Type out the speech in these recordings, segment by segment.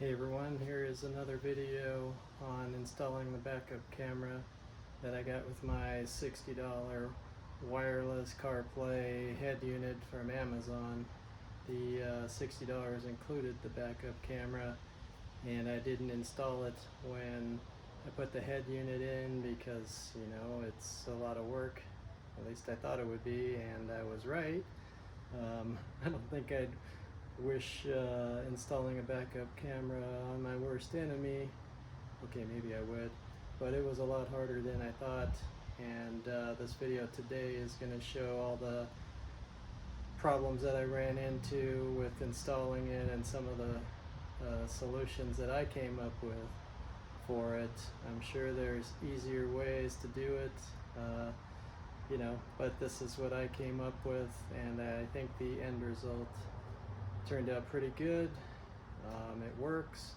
Hey everyone, here is another video on installing the backup camera that I got with my $60 wireless CarPlay head unit from Amazon. The $60 included the backup camera, and I didn't install it when I put the head unit in because, you know, it's a lot of work. At least I thought it would be, and I was right. I don't think I'd wish installing a backup camera on my worst enemy. Okay, maybe I would, but it was a lot harder than I thought, and this video today is going to show all the problems that I ran into with installing it and some of the solutions that I came up with for it. I'm sure there's easier ways to do it, you know, but this is what I came up with, and I think the end result turned out pretty good. It works,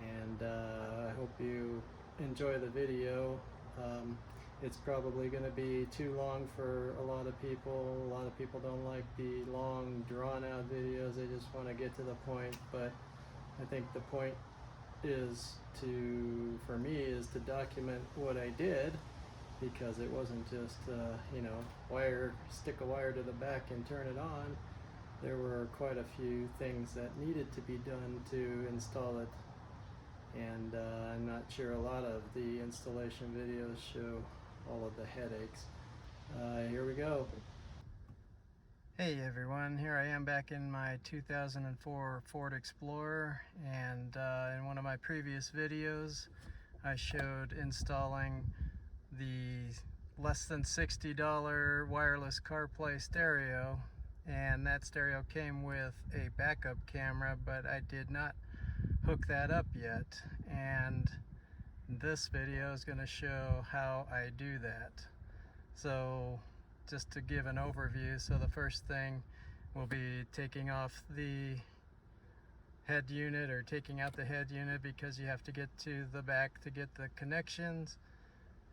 and I hope you enjoy the video. It's probably going to be too long for a lot of people. A lot of people don't like the long drawn out videos. They just want to get to the point, but I think the point is for me is to document what I did, because it wasn't just you know, stick a wire to the back and turn it on. There were quite a few things that needed to be done to install it, and I'm not sure a lot of the installation videos show all of the headaches. Here we go. Hey everyone, here I am back in my 2004 Ford Explorer, and in one of my previous videos I showed installing the less than $60 wireless CarPlay stereo, and that stereo came with a backup camera, but I did not hook that up yet, and this video is going to show how I do that. So just to give an overview, so the first thing will be taking off the head unit, or taking out the head unit, because you have to get to the back to get the connections,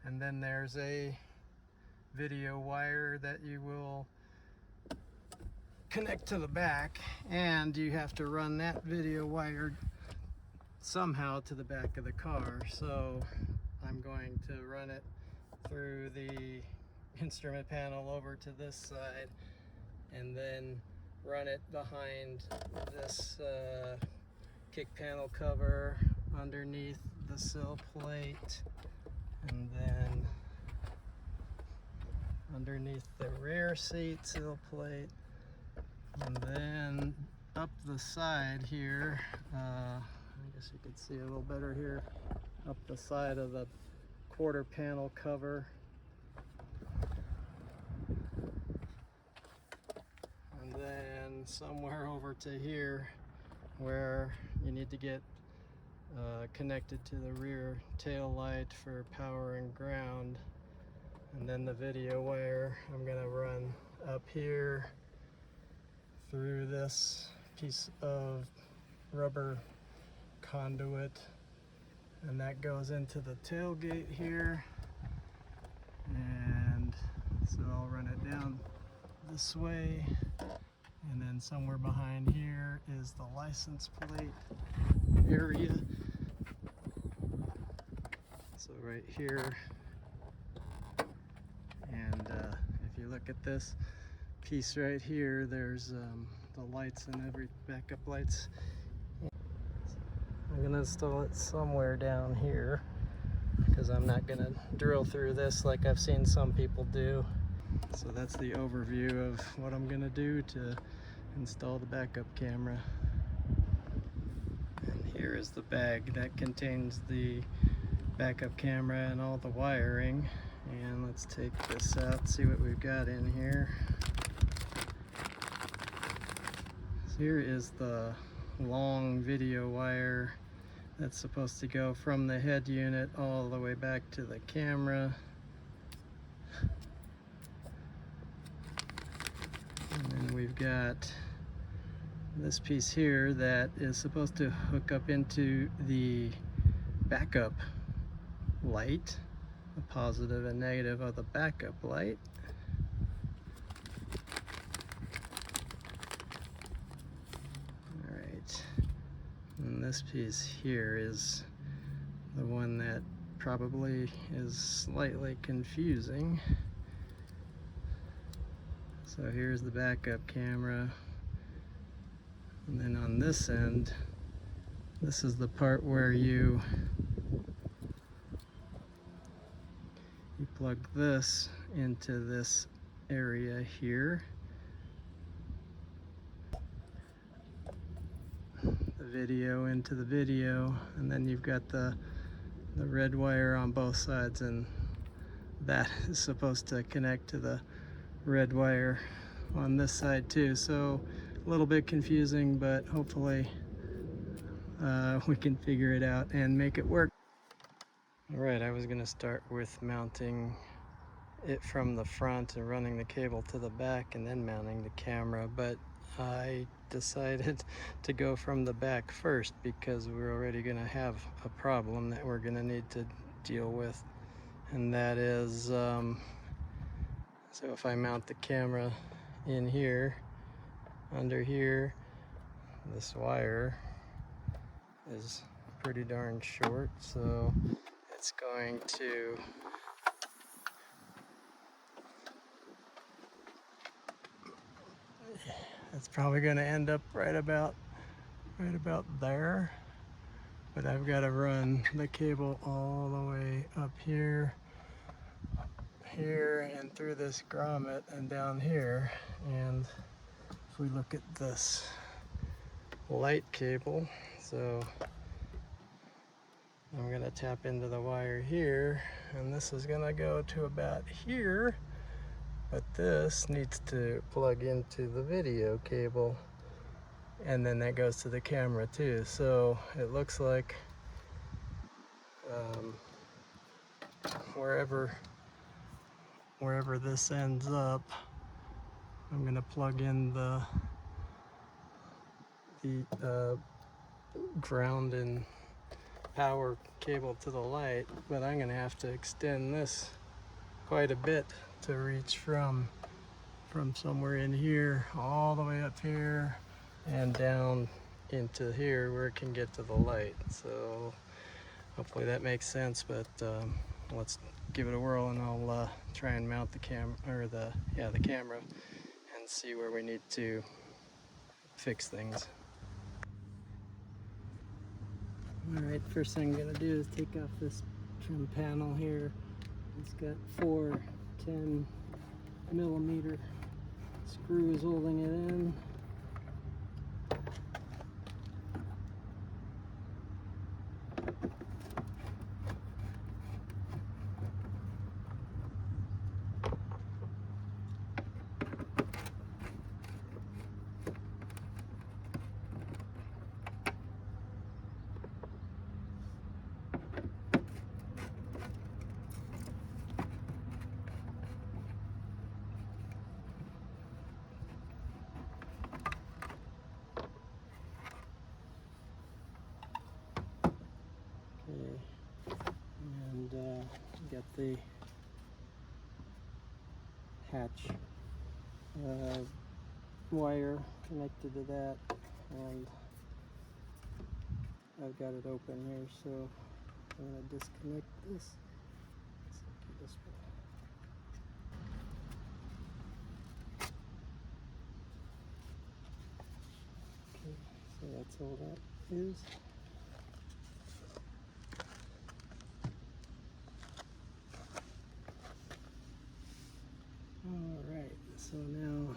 and then there's a video wire that you will connect to the back, and you have to run that video wire somehow to the back of the car. So I'm going to run it through the instrument panel over to this side, and then run it behind this kick panel cover underneath the sill plate, and then underneath the rear seat sill plate, and then up the side here, I guess you could see a little better here, up the side of the quarter panel cover, and then somewhere over to here where you need to get connected to the rear tail light for power and ground. And then the video wire I'm gonna run up here through this piece of rubber conduit, and that goes into the tailgate here, and so I'll run it down this way, and then somewhere behind here is the license plate area. So right here, and if you look at this piece right here, there's the lights and every backup lights. I'm gonna install it somewhere down here, because I'm not gonna drill through this like I've seen some people do. So that's the overview of what I'm gonna do to install the backup camera. And here is the bag that contains the backup camera and all the wiring. And let's take this out, see what we've got in here. So here is the long video wire that's supposed to go from the head unit all the way back to the camera. And then we've got this piece here that is supposed to hook up into the backup light, the positive and negative of the backup light. And this piece here is the one that probably is slightly confusing. So here's the backup camera, and then on this end, this is the part where you plug this into this area here. The video into the video, and then you've got the red wire on both sides, and that is supposed to connect to the red wire on this side too. So a little bit confusing, but hopefully we can figure it out and make it work. Alright, I was going to start with mounting it from the front and running the cable to the back and then mounting the camera, but I decided to go from the back first because we're already going to have a problem that we're going to need to deal with, and that is so if I mount the camera in here, under here, this wire is pretty darn short, so it's going to it's probably going to end up right about there, but I've got to run the cable all the way up here, and through this grommet and down here. And if we look at this light cable, so I'm going to tap into the wire here, and this is going to go to about here, but this needs to plug into the video cable, and then that goes to the camera too. So it looks like wherever this ends up, I'm going to plug in the ground and power cable to the light, but I'm going to have to extend this quite a bit to reach from somewhere in here all the way up here and down into here where it can get to the light. So hopefully that makes sense, but let's give it a whirl, and I'll try and mount the camera and see where we need to fix things. Alright, first thing I'm going to do is take off this trim panel here. It's got 4 10mm screws holding it in. And got the hatch wire connected to that, and I've got it open here, so I'm going to disconnect this. Okay, so that's all that is. Alright, so now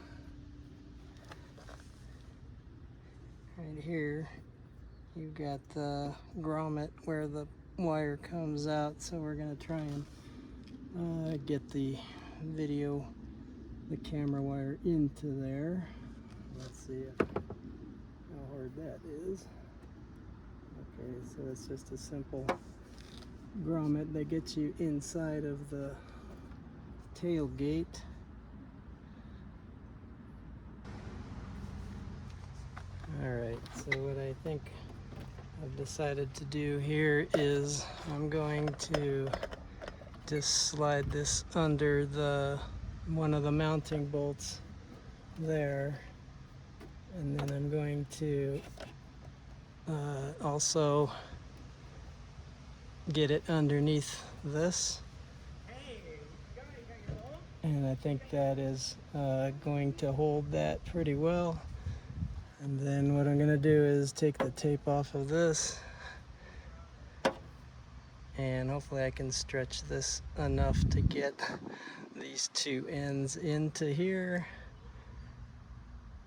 right here you've got the grommet where the wire comes out, so we're going to try and get the camera wire into there. Let's see how hard that is. Okay, so it's just a simple grommet that gets you inside of the tailgate. Alright, so what I think I've decided to do here is I'm going to just slide this under one of the mounting bolts there, and then I'm going to also get it underneath this. And I think that is going to hold that pretty well. And then what I'm going to do is take the tape off of this, and hopefully I can stretch this enough to get these two ends into here,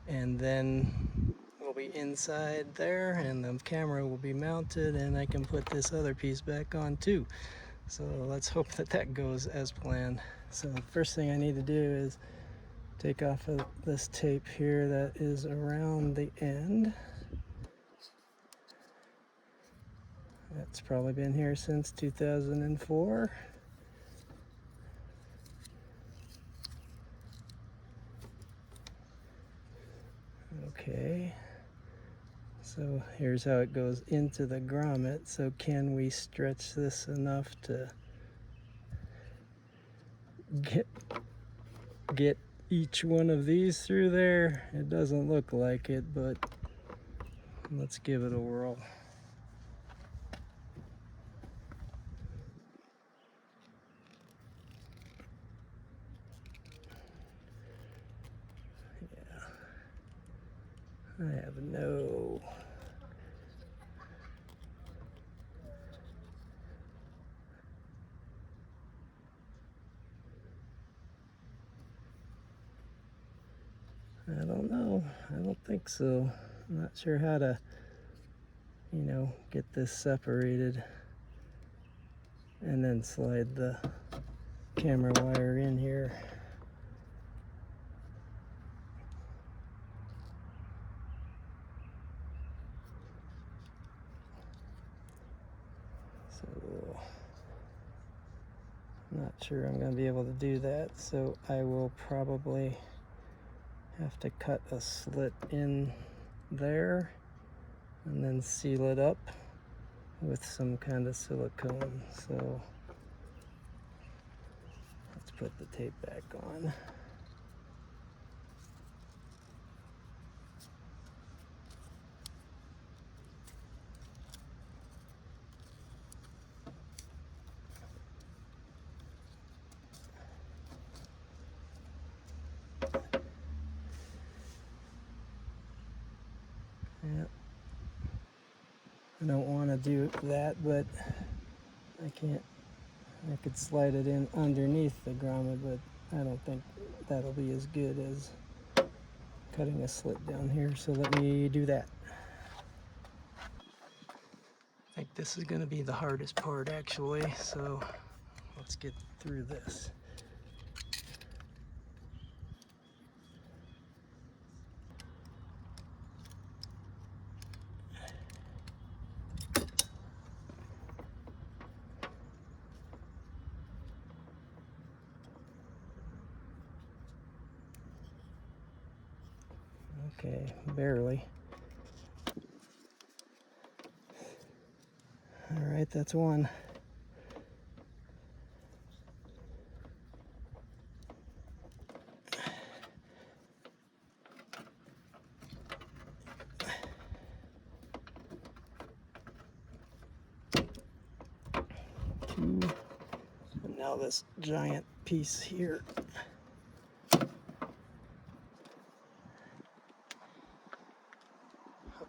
and then we'll be inside there and the camera will be mounted and I can put this other piece back on too. So let's hope that that goes as planned. So the first thing I need to do is take off of this tape here that is around the end. That's probably been here since 2004. Okay, so here's how it goes into the grommet. So can we stretch this enough to get each one of these through there? It doesn't look like it, but let's give it a whirl. I have no... I don't know. I don't think so. I'm not sure how to, get this separated and then slide the camera wire in here. So I'm not sure I'm going to be able to do that, so I will probably have to cut a slit in there and then seal it up with some kind of silicone. So let's put the tape back on. Yep. I don't want to do that, but I can't. I could slide it in underneath the grommet, but I don't think that'll be as good as cutting a slit down here. So let me do that. I think this is going to be the hardest part actually, so let's get through this. Okay, barely. All right, that's one. Two. And now this giant piece here.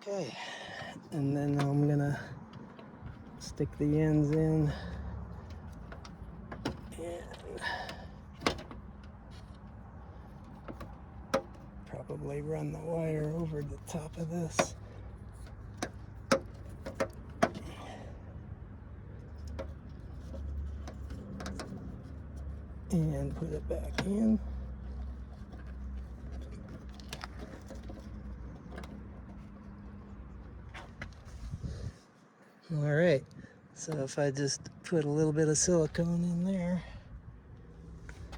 Okay, and then I'm gonna stick the ends in and probably run the wire over the top of this. And put it back in. All right, so if I just put a little bit of silicone in there,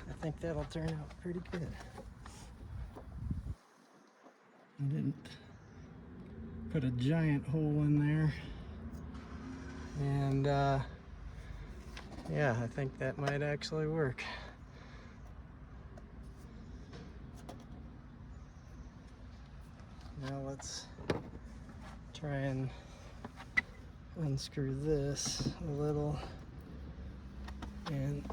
I think that'll turn out pretty good. I didn't put a giant hole in there, and yeah, I think that might actually work. Now let's try and unscrew this a little and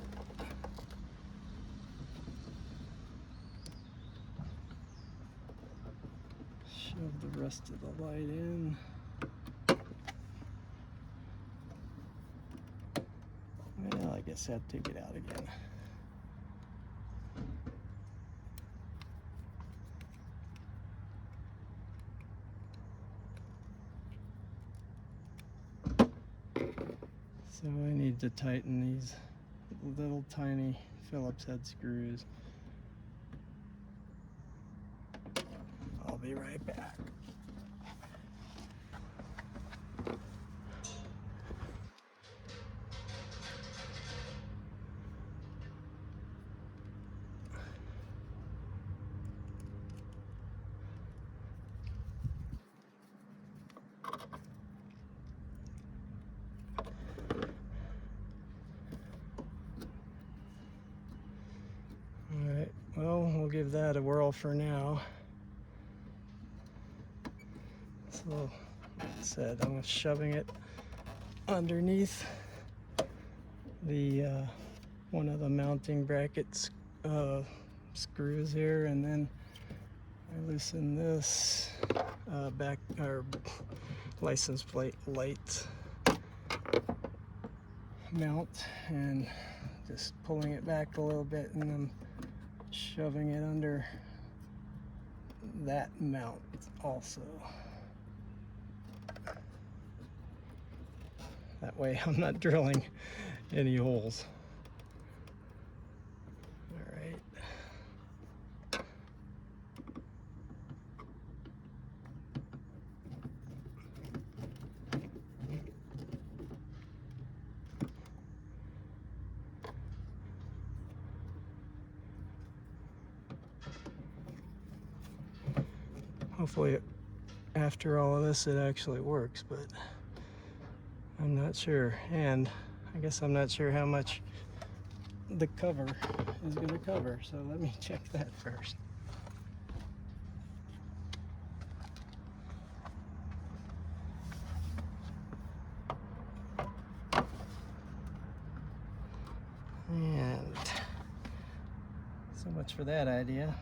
shove the rest of the light in. Well, I guess I have to take it out again. So I need to tighten these little tiny Phillips head screws. I'll be right back. Alright, well, we'll give that a whirl for now. So, like I said, I'm shoving it underneath the one of the mounting brackets screws here, and then I loosen this back or license plate light mount and just pulling it back a little bit, and then shoving it under that mount also. That way I'm not drilling any holes. All right. Hopefully after all of this it actually works, but I'm not sure. And I guess I'm not sure how much the cover is going to cover, so let me check that first. And so much for that idea.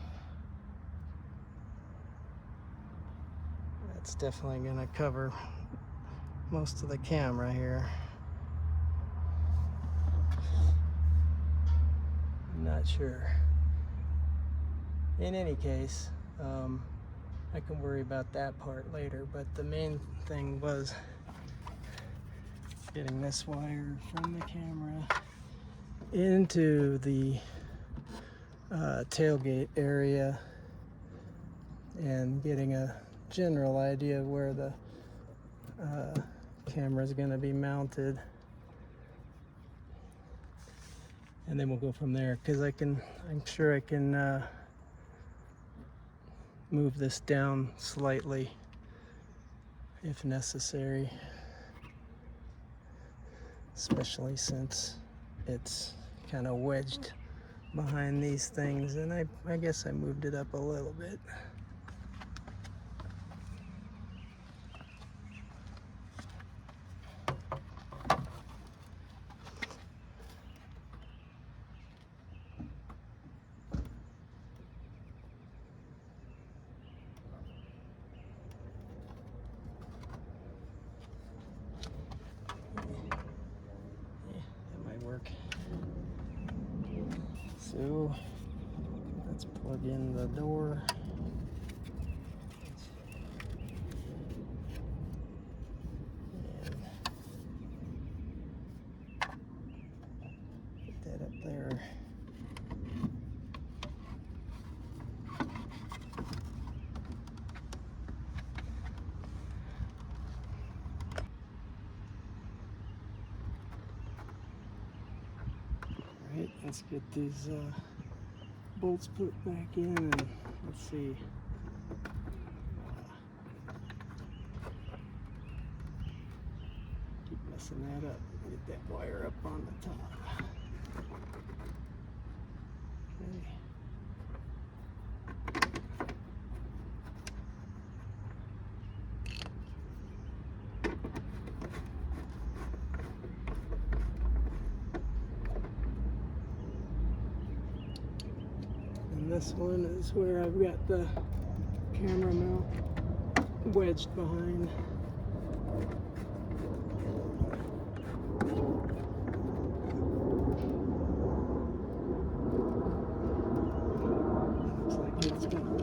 That's definitely going to cover most of the camera here. I'm not sure. In any case, I can worry about that part later, but the main thing was getting this wire from the camera into the tailgate area and getting a general idea of where the camera is going to be mounted, and then we'll go from there, because I'm sure I can move this down slightly if necessary, especially since it's kind of wedged behind these things, and I guess I moved it up a little bit. So let's plug in the door. And put that up there. Alright, let's get these bolts put back in, and let's see. Keep messing that up. Get that wire up on the top. Okay. this one is where I've got the camera mount wedged behind. Looks like it's gonna work.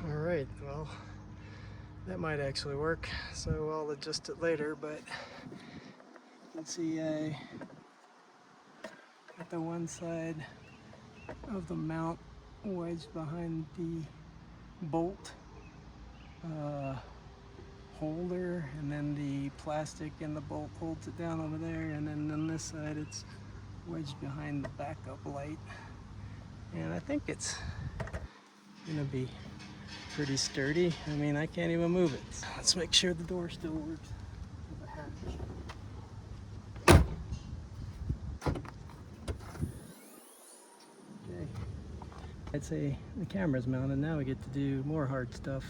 Alright, well, that might actually work, so I'll adjust it later, but you can see I got the one side of the mount wedged behind the bolt holder, and then the plastic in the bolt holds it down over there, and then on this side it's wedged behind the backup light, and I think it's gonna be pretty sturdy. I mean, I can't even move it. Let's make sure the door still works with a hatch. Okay, I'd say the camera's mounted. Now we get to do more hard stuff.